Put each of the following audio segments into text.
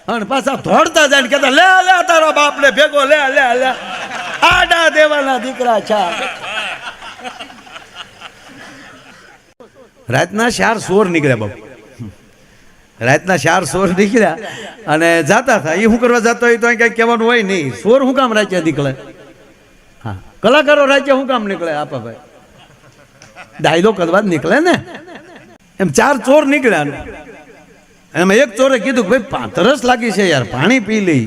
અને પાછા ધોડતા જાય ને કહેતા લે લે તારો બાપ ને ભેગો લે લે લે આડા દેવાના દીકરા છે. રાતના 4 સોર નીકળ્યા બાપુ, રાતના 4 સોર નીકળ્યા અને જાતા હતા. એ શું કરવા જતો હોય તો કઈ કહેવાનું હોય નહીં. સોર શું કામ રાજ્ય નીકળે? હા, કલાકારો રાજ્ય શું કામ નીકળે? આપા ભાઈ ડાયલો કરવા જ નીકળે ને. એમ 4 ચોર નીકળ્યા. એમાં એક ચોરે કીધું કે ભાઈ તરસ લાગી છે યાર, પાણી પી લઈ.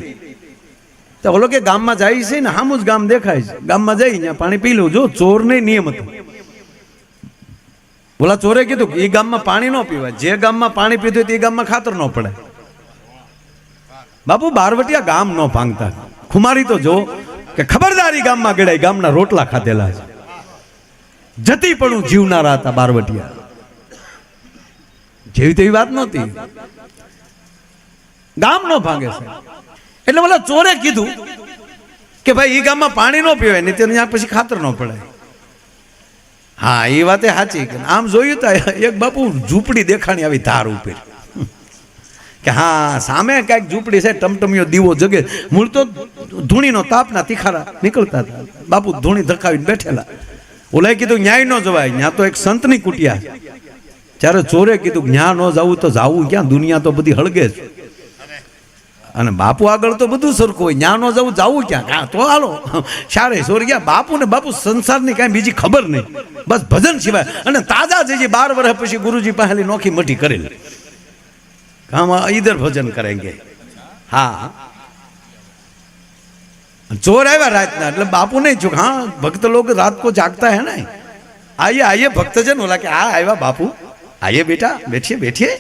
તો ઓલો કે ગામમાં જાય છે ને, સામું જ ગામ દેખાય છે, ગામમાં જઈ ત્યાં પાણી પી લઉં. જો ચોર નહીં નિયમ હતો. ઓલા ચોરે કીધું કે એ ગામમાં પાણી ન પીવાય, જે ગામમાં પાણી પીધું તે ગામમાં ખાતર ન પડે. બાપુ બારવટિયા ગામ ન ભાંગતા. ખુમારી તો જો કે ખબરદારી ગામમાં ગળાય, ગામના રોટલા ખાધેલા છે. જતી પણ જીવનારા હતા બારવટિયા. જેવી તેવી વાત નહોતી. ગામ ન ભાંગે છે. એટલે ઓલા ચોરે કીધું કે ભાઈ એ ગામમાં પાણી ન પીવાય ને ત્યાં પછી ખાતર ન પડે. હા, એ વાત સાચી. આમ જોયું તા એક બાપુ ઝૂંપડી દેખાણી આવી ધાર ઉપર કે હા સામે કઈક ઝૂંપડી છે, ટમટમિયો દીવો જગે. મૂળ તો ધૂણીનો તાપના તિખારા નીકળતા હતા. બાપુ ધૂણી ધકાવીને બેઠેલા. ઓલાએ કીધું ન્યાય ન જવાય, ત્યાં તો એક સંતની કુટિયા. જ્યારે ચોરે કીધું ન્યા ન જવું તો જાવું ક્યાં, દુનિયા તો બધી હળગે છે. અને બાપુ આગળ તો બધું સરખું હોય, ન્યા ન જવું જાવું ક્યાં? હા તો હાલો સારે સોર ગયા. બાપુ ને બાપુ સંસારની કાંઈ બીજી ખબર નહીં, બસ ભજન સિવાય. અને તાજા જે 12 વર્ષ પછી ગુરુજી પાસેલી નોખી મઠી કરેલી, हम इधर भजन करेंगे. हाँ, चोर आया रात ना, मतलब बापू नहीं चुक. हाँ, भक्त लोग रात को जागता है ना. आइए आइए भक्तजन, बोला कि हाँ आया बापू, आइए बेटा बैठिए बैठिए,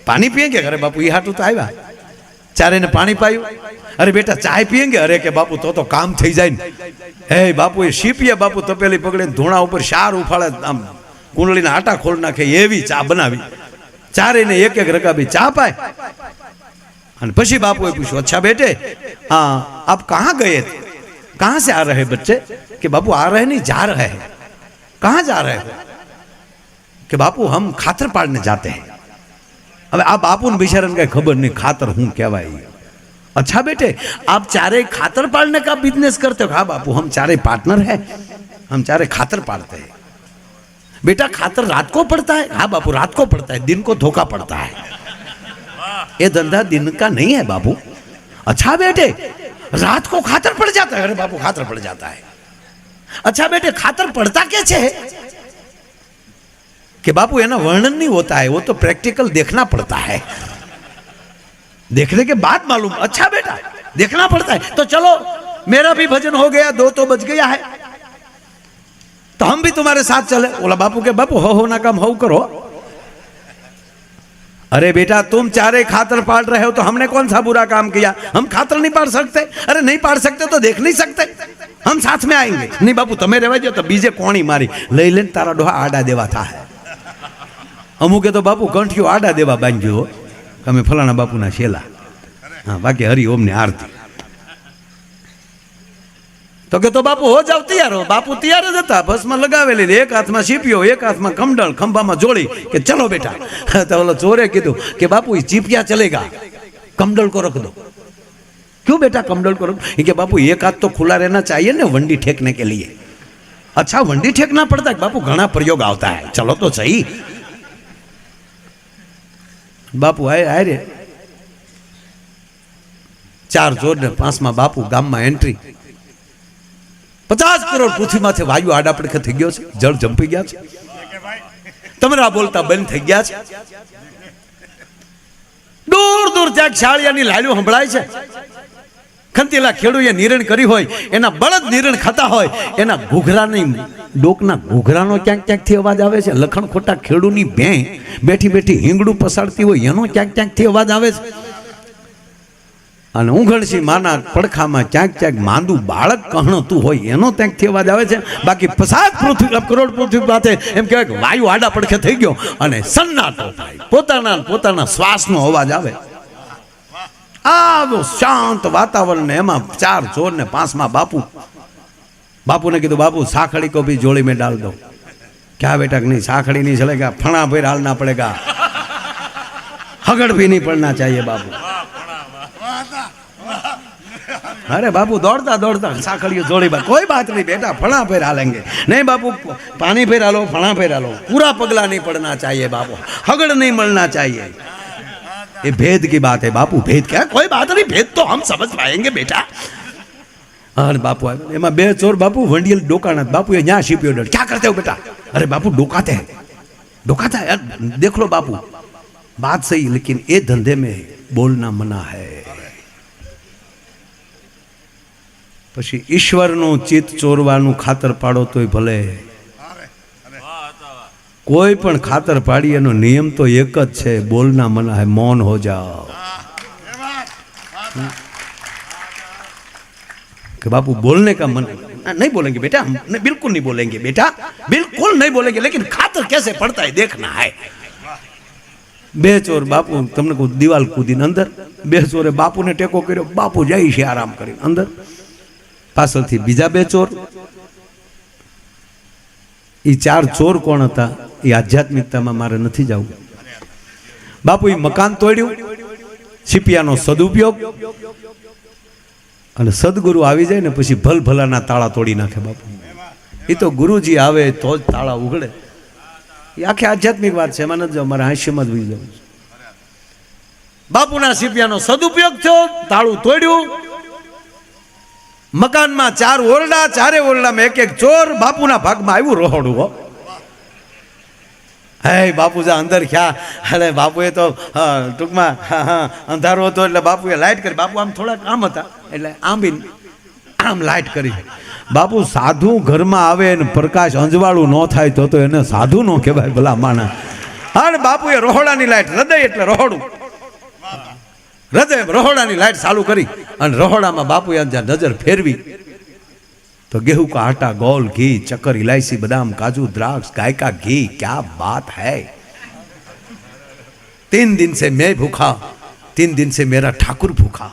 पानी पियेंगे? अरे बापू ये हाटू तो आया. चारे ने पानी पायु. अरे बेटा चाय पियेंगे? अरे के बापू तो काम थी जाए. हे बापू ये शीपिए बापू तपेली पकड़े धूणा ऊपर शार उफाड़े, आम कुंडली ना आटा खोल नाखे एवी चा बनावी. चारे ने एक एक रकाबी चा पाए. पछी बापू पूछो अच्छा बेटे हाँ आप कहाँ गए थे, कहाँ से आ रहे बच्चे? कि बापू आ रहे नहीं, जा रहे हैं. कहाँ जा रहे हो? कि बापू हम खातर पाड़ने जाते हैं. अब आप बापू ने बिचारा का खबर नहीं खातर हूँ क्या भाई. अच्छा बेटे आप चारे खातर पाड़ने का बिजनेस करते हो? हाँ बापू हम चारे पार्टनर है, हम चारे खातर पाड़ते हैं. बेटा खातर रात को पड़ता है? हाँ बापू रात को पड़ता है, दिन को धोखा पड़ता है. ये धंधा दिन का नहीं है बापू. अच्छा बेटे रात को खातर पड़ जाता है? अरे बापू खातर पड़ जाता है. अच्छा बेटे खातर पड़ता कैसे है? कि बापू है ना वर्णन नहीं होता है, वो तो प्रैक्टिकल देखना पड़ता है, देखने के बाद मालूम. अच्छा बेटा देखना पड़ता है, तो चलो मेरा भी भजन हो गया, 2 तो बज गया है, तो हम भी तुम्हारे साथ चले. बोला बापू के बापू हो ना काम हो करो. अरे बेटा तुम चारे खातर पाड़ रहे हो तो हमने कौन सा बुरा काम किया? हम खातर नहीं पाड़ सकते? अरे नहीं पाड़ सकते तो देख नहीं सकते, हम साथ में आएंगे. नहीं बापू तमे रहवा दो, तो बीजे कोणी मारी लई लेने तारा डोहा आडा देवा था है. अमुके तो बापू कंठियो आडा देवा बांध्यो તમે ફલાણા બાપુના શેલા. हाँ बाकी हरि ओम ने आरती. तो के तो बापू हो जाओ तैयार हो. बापू तैयार ज था, बस में लगावेली, एक हाथ में चीपियो, एक हाथ में कमडल, खंभा में जोड़ी के चलो बेटा. तो बोलो चोरे कीधु कि बापू ये चीपिया चलेगा, कमडल को रख दो. क्यों बेटा कमडल को रख? कि बापू एक हाथ तो खुला रहना चाहिए ना वंडी ठेकने के लिए. अच्छा वंडी ठेकना पड़ता है? बापू घना प्रयोग आता है, चलो तो सही. बापू आए रे 4 जोर ने 5 में बापू गाम में एंट्री. 50 करोड़ पृथ्वी माथे वायु आड़ा पड़के थी गयो छे, जल जंपी गया छे, तमरा बोलता बंद थई गया छे. दूर दूर जाग शाळियानी लाल्यो संभळाय छे. खंतीला खेडूए निरण करी होय, एना बळद निरण खाता होय, एना घूघरानी डोकना घूघरानो क्यांक क्यांक थी अवाज आवे छे. लखण खोटा खेडूनी भे बेठी बेठी हिंगडू पसाड़ती होय एनो क्यांक क्यांक थी अवाज आवे छे. અને ઉંઘણસી માના પડખામાં ક્યાંક ક્યાંક માંદુ બાળક કહણતું હોય એનો ત્યાંકથી અવાજ આવે છે. બાકી 50 કરોડ પૃથ્વી પાસે એમ કહેવાય કે વાયુ આડા પડખે થઈ ગયો અને સન્નાટો થાય, પોતાના શ્વાસનો અવાજ આવે. આવો શાંત વાતાવરણ ને એમાં 4 ચોર ને 5 માં બાપू ने कीधु बापू साखड़ी को भी जोड़ी में डाल दो. क्या बेटा नहीं साखड़ी नहीं चलेगा, फणा भी डालना पड़ेगा, हगड़ भी नहीं पड़ना चाहिए बापू. अरे बापू दौड़ता दौड़ता साखड़ियों जोड़ी बात, कोई बात नहीं बेटा, फणा फेर हालेंगे। नहीं बापू पानी फेर हालो, फणा फेर हालो, पूरा पगला नहीं पड़ना चाहिए बापू, हगड़ नहीं मलना चाहिए। ये भेद की बात है बापू, भेद क्या, कोई बात नहीं, भेद तो हम समझ पाएंगे बेटा। अरे बापू एमा बे चोर बापू वंडियल डोकाना, बापू ये न्या शिपियो डर, क्या करते हो बेटा? अरे बापू डोकाते हैं, डोकाता है यार, देख लो बापू बात सही, लेकिन ये धंधे में बोलना मना है। પછી ઈશ્વરનું ચિત્ત ચોરવાનું ખાતર પાડો તોય ભલે, કોઈ પણ ખાતર પાડી એનો નિયમ તો એક જ છે, બોલના મના હે, મૌન હો જાઓ। कि बापू बोलने का मन नहीं बोलेंगे बेटा, हम नहीं, बिल्कुल नहीं बोलेंगे बेटा, बिल्कुल नहीं बोलेंगे, लेकिन खातर कैसे पड़ता है देखना है। बे चोर बापू तमने को दीवाल कूदी अंदर, बे चोरे बापू ने टेको कर्यो, बापू जाई छे आराम करी अंदर, पाछळथी बीजा बे चोर। ई चार चोर कोण हता ई आध्यात्मिकतामां मारे नथी जावुं। बापू ई मकान तोड्युं, छिपियानो सदुपयोग, અને સદગુરુ આવી જાય ને પછી ભલભલાના તાળા તોડી નાખે બાપુ। એ તો ગુરુજી આવે તો જ તાળા ઉઘડે, એ આખી આધ્યાત્મિક વાત છે, એમાં નથી જાવ, મારા હાસ્યમાં જ વહી જવું છે। બાપુના સિપિયાનો સદુપયોગ થયો, તાળું તોડ્યું, મકાનમાં ચાર ઓરડા, ચારે ઓરડામાં એક એક ચોર, બાપુના ભાગમાં આવ્યું રોહડું। હો હે બાપુ જા અંદર ક્યાં, અરે બાપુએ તો ટૂંકમાં અંધારો હતો એટલે બાપુએ લાઇટ કરી, બાપુ આમ થોડા કામ હતા એટલે આંબીને આમ લાઇટ કરી। બાપુ સાધુ ઘરમાં આવે ને પ્રકાશ અંજવાળું ન થાય તો એને સાધુ ન કહેવાય ભલા માણસ। હા બાપુએ રોહોડાની લાઇટ, હૃદય એટલે રોહોડું, હૃદય રોહોડાની લાઇટ ચાલુ કરી અને રોહોડામાં બાપુએ જ્યાં નજર ફેરવી तो गेहूं का आटा, गोल, घी, चक्कर, इलायची, बादाम, काजू, द्राक्ष, गाय का घी, क्या बात है। 3 दिन से मैं भूखा, 3 दिन से मेरा ठाकुर भूखा।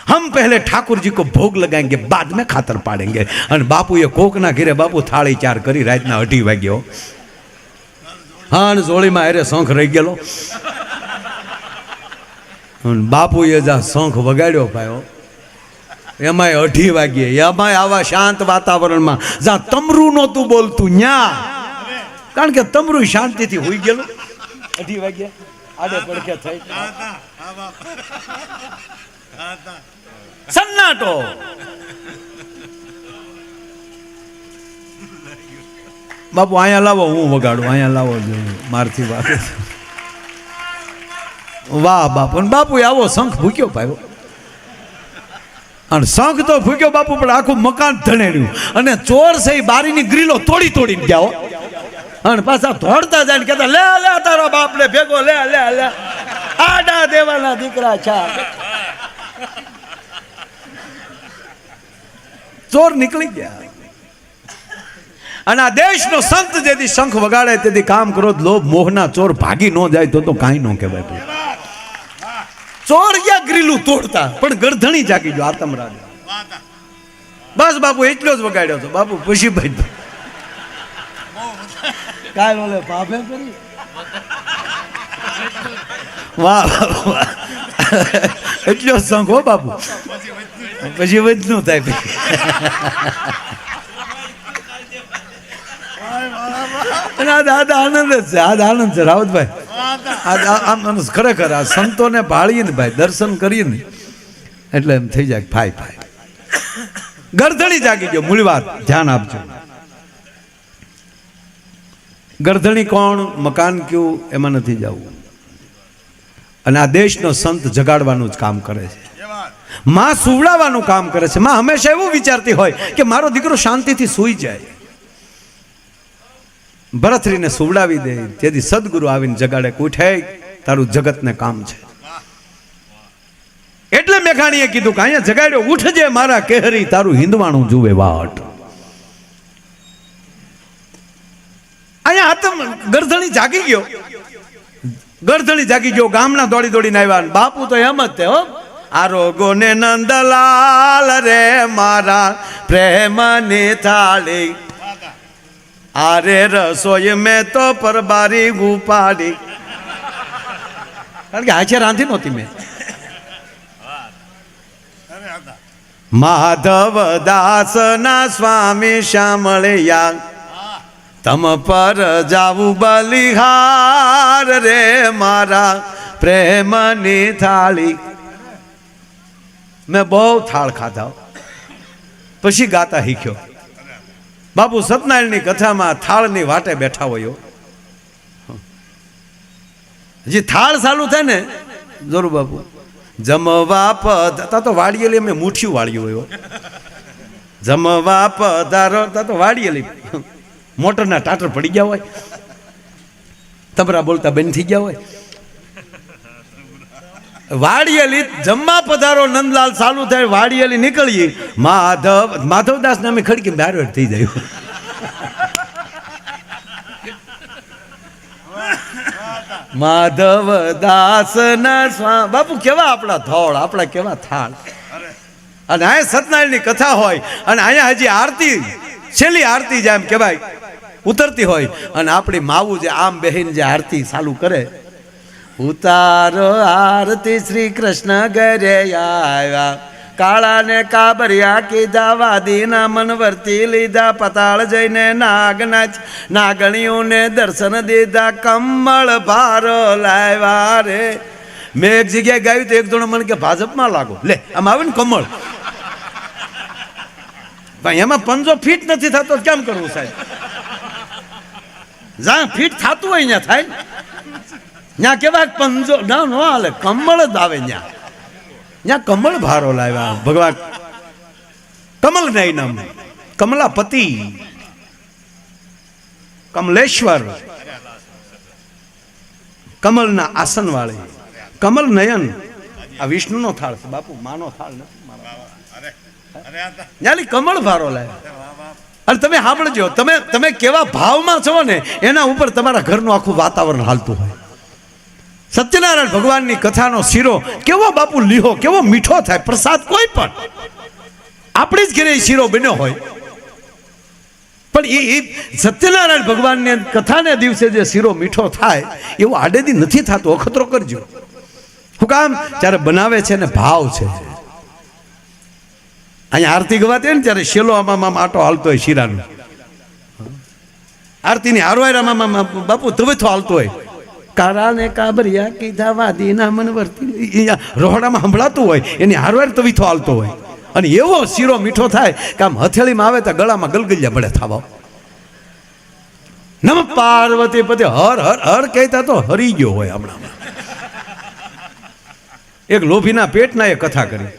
हम पहले ठाकुर जी को भोग लगाएंगे, बाद में खातर पाड़ेंगे। और बापू ये कोक ना घिरे बापू थाली चार करी, रातना 2:30 वाग्यो। हाँ जोड़ी में अरे शोख रही गेलो, बापू ये जा शोख वगाड्यो पायो, एमाय 2:30 वागे, एमाय आवा शांत वातावरण में ज्यां तमरू नहोतुं बोलतुं न्या, कारण के तमरू शांति थी होई गेलुं। 2:30 वागे आडे પડખે થઈ સન્નાટો। બાપુ આયા લાવો, હું વગાડું, આયા લાવો, મારથી વાત। વાહ બાપુ, બાપુ આવો શંખ ભૂક્યો પાયો, અને શંખ તો ફૂક્યો બાપુ, પણ આખું મકાન ધણેડ્યું, અને ચોર છે બારીની ગ્રીલો તોડી તોડીને ગયા, અને પાછા દોડતા જાય ને કહેતા લે લે તારા બાપને ભેગો લે લે લે, આડા દેવાના દીકરા છે। ચોર નીકળી ગયા, અને આ દેશનો સંત જેથી શંખ વગાડે તેથી કામ કરો, લોભ મોહના ચોર ભાગી ન જાય તો કાંઈ ન કહેવાય। ચોર ગયા ગ્રીલું તોડતા, પણ ગરધણી જાગી ગયો આતમ રાજા। બસ બાપુ એટલો જ વગાડ્યો હતો બાપુ, પછી ભાઈ કાલ ઓલે પાપે કરી, વાહ વાહ, એટલો શંખ હો બાપુ, પછી વધનું થાય। દાદા આનંદ જ છે, આજ આનંદ છે રાવતભાઈ, આમ ખરેખર આ સંતોને ભાળીએ ને ભાઈ, દર્શન કરીએ ને એટલે એમ થઈ જાય ભાઈ ભાઈ। ગરધણી જાગી ગયો, મૂળ વાત ધ્યાન આપજો। ગરધણી કોણ, મકાન કયું, એમાં નથી જવું, અને આ દેશનો સંત જગાડવાનું જ કામ કરે છે, માં સુવડાવવાનું કામ કરે છે। માં હંમેશા એવું વિચારતી હોય કે મારો દીકરો શાંતિથી સૂઈ જાય। ભરથરીને સુવડાવી દે, તેથી સદગુરુ આવીને જગાડે, ઉઠે તારું જગતને કામ છે। એટલે મેઘાણીએ કીધું કે અહીંયા જગાડ્યો, ઉઠજે મારા કેહરી, તારું હિંદવાણું જુએ વાટ। અહીંયા આતમ ગરધણી જાગી ગયો, ગરધણી જાગી ગયો, ગામના દોડી દોડીને આવ્યા, બાપુ તો એમ જ તે હો, આરોગો ને નંદલાલ રે મારા પ્રેમની થાળી, आरे रसोई में तो परबारी गुपाड़ी, कारण के आचे रांधी नहोती मैं, માધવ દાસના સ્વામી શામળિયા તમ પર જાવું બલિહાર રે મારા પ્રેમની થાળી. મેં બહુ થાળ ખાધા પછી ગાતા શીખ્યો. બાપુ સત્યનારાયણની કથામાં થાળની વાટે બેઠા હોય, જે થાળ ચાલુ થાય ને જરૂર બાપુ જમવા પધારો તો વાળીએલી અમે મુઠ્ઠીયું વાળ્યું હોય. જમવા પધારો તો વાળીએલી મોટરના ટાટર પડી ગયા હોય, તબરા બોલતા બંધ થઈ ગયા હોય. વાડિયેલી જમવા પધારો નંદલાલ ચાલુ થાય, વાડિયેલી નીકળીએ માધવદાસ નામે ખડકી બારો થઈ જાય. માધવદાસ ના બાપુ કેવા આપણા થોળ, આપણા કેવા થાળ. અને અહીંયા સત્યનારાયણની કથા હોય અને અહીંયા હજી આરતી છેલ્લી આરતી જેમ કહેવાય ઉતરતી હોય અને આપણી માવું જે આમ બહેન જે આરતી ચાલુ કરે, ઉતારો આરતી શ્રી કૃષ્ણ ઘરે આવ્યા, કાળા ને કાબરિયા કીધા, વાદીના મન વર્તી લીધા, પતાળ જઈને નાગનાચ નાગણીઓને દર્શન દીધા, કમળ ભારો લાવ્યા રે. મેં એક જગ્યાએ ગાયું તો એક જણો મને કે ભાજપમાં લાગો, લે આમ આવે ને કમળ, ભાઈ એમાં પંજો ફીટ નથી થતો કેમ કરવું સાહેબ? જ્યાં ફીટ થતું હોય ત્યાં થાય, ત્યાં કેવા પંજો ના ન હાલે, કમળ જ આવે ત્યાં. ત્યાં કમળ ભારો લાવ્યા ભગવાન કમલ નહીં નામ, કમલાપતિ કમલેશ્વર, કમલના આસન વાળી, કમલ નયન. આ વિષ્ણુનો થાળ છે બાપુ, માનો થાળ નથી. કમળ ભારો લાવ્યા. અને તમે સાંભળજો, તમે કેવા ભાવમાં છો ને એના ઉપર તમારા ઘરનું આખું વાતાવરણ હાલતું હોય. સત્યનારાયણ ભગવાનની કથાનો શીરો કેવો બાપુ લીહો, કેવો મીઠો થાય. પ્રસાદ કોઈ પણ આપણી જ ઘરે શીરો બન્યો હોય, પણ એ સત્યનારાયણ ભગવાનની કથાને દિવસે જે શીરો મીઠો થાય એવો આડેદી નથી થતો. અખતરો કરજો. શું કામ? જ્યારે બનાવે છે ને ભાવ છે. અહીંયા આરતી ગવાતી હોય ને ત્યારે શેલો આમાં આટો હાલતો હોય શીરાનો, આરતીની હારવાયરામાં બાપુ તવેથો હાલતો હોય, કારા ને કાબરિયા કીધા, વાદીના મન વર્તી, રોહડામાં સંભળાતું હોય, એની હારવાર તવીથો હાલતો હોય. અને એવો શીરો મીઠો થાય કે આમ હથેળીમાં આવે તો ગળામાં ગલગલિયા પડે થાવા. નમ પાર્વતી પતિ હર હર હર કહેતા તો હરી ગયો હોય. હમણાં એક લોભીના પેટના એ કથા કરી,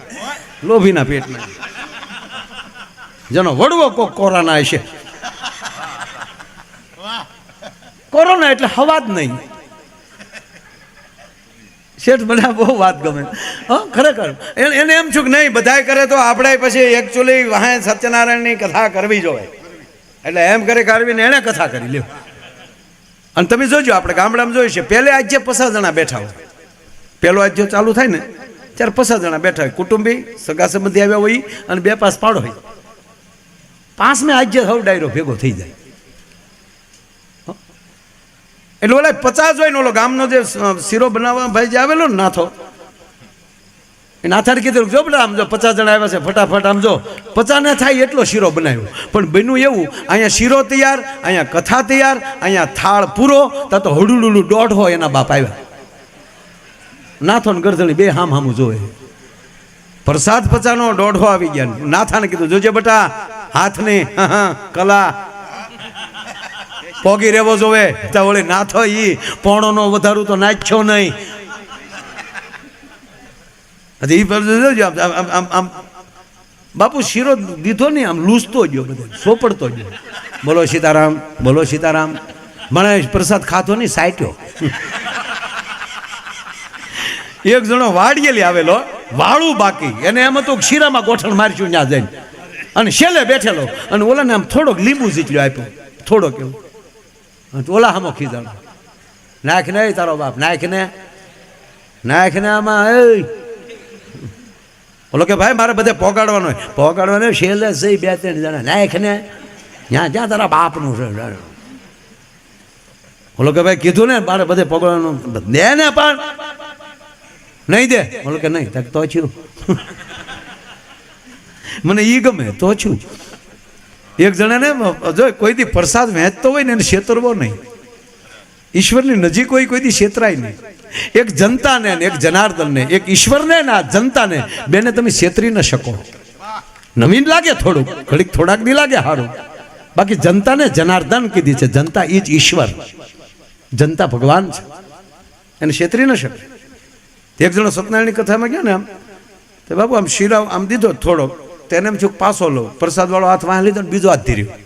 લોભીના પેટના જેનો વડવો કોક કોરોના હશે. કોરોના એટલે હવા જ નહીં. શેઠ મને બહુ વાત ગમે. હા ખરેખર એને એમ છું કે નહીં બધાય કરે તો આપણે પછી એકચ્યુઅલી વાહે સત્યનારાયણની કથા કરવી જોઈએ, એટલે એમ કરે કરવીને એણે કથા કરી લ્યો. અને તમે જોજો આપણે ગામડામાં જોયું છે, પહેલે આજે 50 જણા બેઠા હોય, પહેલો આજે ચાલુ થાય ને ત્યારે 50 જણા બેઠા હોય, કુટુંબી સગા સંબંધી આવ્યા હોય અને 2 પાસ પાડો હોય, 5મે આજે હવ ડાયરો ભેગો થઈ જાય. એટલે ઓલા 50 હોય ને ઓલો ગામનો જે શીરો બનાવવા ભાઈ જે આવેલો ને નાથો, એ નાથાને કીધું જો બેટા આમ જો 50 જણા આવ્યા છે, ફટાફટ આમ જો 50 ને થાય એટલો શીરો બનાવ્યો. પણ બન્યું એવું, અહીંયા શીરો તૈયાર, અહીંયા કથા તૈયાર, અહીંયા થાળ પૂરો, તા તો હડુડુડું 1.5 એના બાપ આવ્યા. નાથો ને ગરધણી બે હામ હામું જોવે. પ્રસાદ 50નો 1.5 આવી ગયા. નાથાને કીધું જોજે બેટા હાથની કલા પોગી રહેવો જોવે. તો વળી નાથો ઈ પોણોનો વધારું તો નાખ્યો નહીં. બાપુ શીરો દીધો નહીં, આમ લૂસતો ગયો, બધો સોપડતો ગયો. બોલો સીતારામ, બોલો સીતારામ. મને પ્રસાદ ખાતો નહીં, સાટ્યો. એક જણો વાડિયેલી આવેલો, વાળું બાકી, એને એમ હતું શીરામાં ગોઠણ મારશું ત્યાં જઈને, અને છેલ્લે બેઠેલો, અને ઓલાને આમ થોડોક લીંબુ જીતલ્યો આપ્યો, થોડોક એવું. ઓલા હામો ખીજાણો, નાખ ને તારો બાપ, નાખ ને આમાં. બોલો કે ભાઈ મારે બધે પોગાડવાનો હોય, પોગાડવાનો છેલ્લે જઈ 2-3 જણા નાખ ને જ્યાં જ્યાં તારા બાપનું છે. બોલો કે ભાઈ કીધું ને મારે બધે પોગાડવાનું, દે ને પણ નહીં દે. બોલો કે નહીં તો થયું. મને ઈ ગમે તો છું. એક જણાને જો કોઈ દી પ્રસાદ વહેંચતો હોય ને એને છેતરવો નહીં. ઈશ્વરની નજીક હોય કોઈ દી છેતરાય નહીં. એક જનતાને એક જનાર્દનને, એક ઈશ્વરને ને આ જનતાને બેને તમે છેતરી ન શકો. નવીન લાગે થોડુંક, ઘડીક થોડાક દી લાગે સારું, બાકી જનતાને જનાર્દન કીધી છે. જનતા ઈ જ ઈશ્વર, જનતા ભગવાન છે, એને છેતરી ન શકે. એક જણો સત્યનારાયણની કથામાં ગયો ને આમ તો બાપુ આમ શીરા આમ દીધો થોડોક, તેને એમ છું પાછો લો, પ્રસાદ વાળો હાથ વાહ લીધો ને બીજો હાથ ધીર્યો.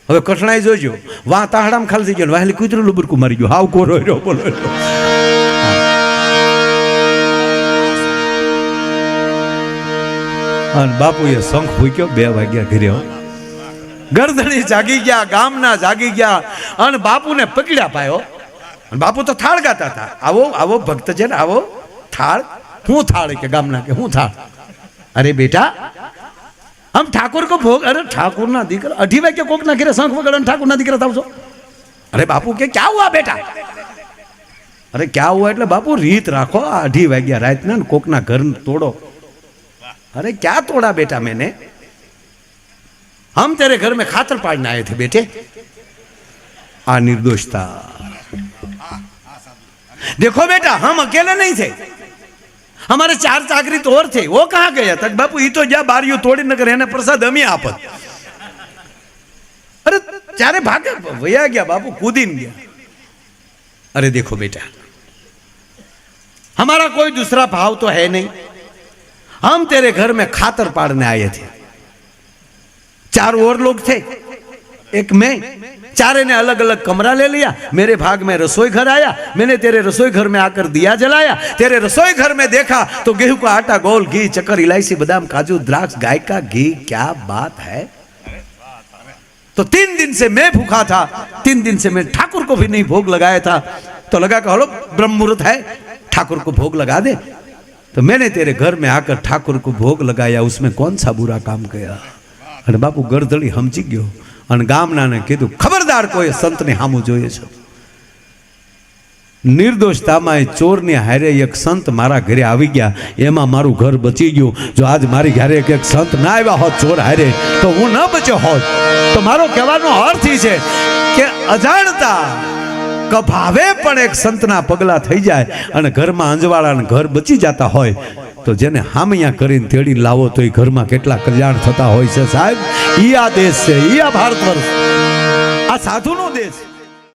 હવે કઠણાઈ જોજો, વાહ તાહડામાં ખાલી થઈ ગયો, વાહેલી કૂતરું લુબરકું મારી ગયું, હાવ કોરો રહ્યો બોલો. અને બાપુએ શંખ ફૂક્યો, 2 વાગ્યા ઘરે. ગરદણી જાગી ગયા, ગામના જાગી ગયા, અને બાપુને પકડ્યા પાયો. અને બાપુ તો થાળ ગાતા હતા, આવો આવો ભક્ત છે ને આવો થાળ. હું થાળ કે ગામના કે હું થાળ? અરે બેટા हम ठाकुर को भोग, अरे ठाकुर ना दीकरा 2:30 वागे कोक ना घरे शंख वगाड़ो ठाकुर ना दीकरा थावशो. अरे बापू के क्या हुआ बेटा? अरे क्या हुआ એટલે બાપુ રીત રાખો, 2:30 વાગ્યા રાત ના કોક ના ઘર તોડો. अरे क्या तोड़ा बेटा मैंने? हम तेरे घर में खातर पाड़ने आए थे बेटे. आ निर्दोषता. देखो बेटा हम अकेले नहीं थे, हमारे 4 चाकरी तो और थे, वो कहाँ गया था? बापू ये तो जा बारियों तोड़ी नगर है ना प्रसाद हम ही आपत. अरे 4 भागे भैया गया, बापू कूदीन गया. अरे देखो बेटा हमारा कोई दूसरा भाव तो है नहीं, हम तेरे घर में खातर पाड़ने आए थे. 4 और लोग थे, एक मैं. 4 ने अलग अलग कमरा ले लिया. मेरे भाग में रसोई घर आया, मैंने तेरे रसोई घर में आकर दिया जलाया. तेरे रसोई घर में देखा तो गेहूं का आटा, गोल, घी, चक्कर, इलायची, बादाम, काजू, द्राक्ष, गाय का घी. क्या बात है. तो 3 दिन से मैं भूखा था, 3 दिन से मैं ठाकुर को भी नहीं भोग लगाया था. तो लगा कि हलो ब्रह्म मुहूर्त है, ठाकुर को भोग लगा दे. तो मैंने तेरे घर में आकर ठाकुर को भोग लगाया, उसमें कौन सा बुरा काम किया? अरे बापू गरदड़ी समझी गयो અને ગામનાને કીધું ખબરદાર કોઈ સંતને સામું જોઈએ છે. નિર્દોષતામાં ચોરની હારે એક સંત મારા ઘરે આવી ગયા, એમાં મારું ઘર બચી ગયું. જો આજ મારી ઘરે એક સંત ના આવ્યા હોત ચોર હારે તો હું ન બચ્યો હોત. તો મારો કહેવાનો અર્થ એ છે કે અજાણતા કભાવે પણ એક સંતના પગલા થઈ જાય અને ઘરમાં અંજવાળાને ઘર બચી જતા હોય તો જેને હામિયા કરીને તેડી લાવો તો એ ઘરમાં કેટલા કલ્યાણ થતા હોય છે સાહેબ. ઈ આ દેશ છે, ઈ આ ભારત વર્ષ, આ સાધુનો દેશ.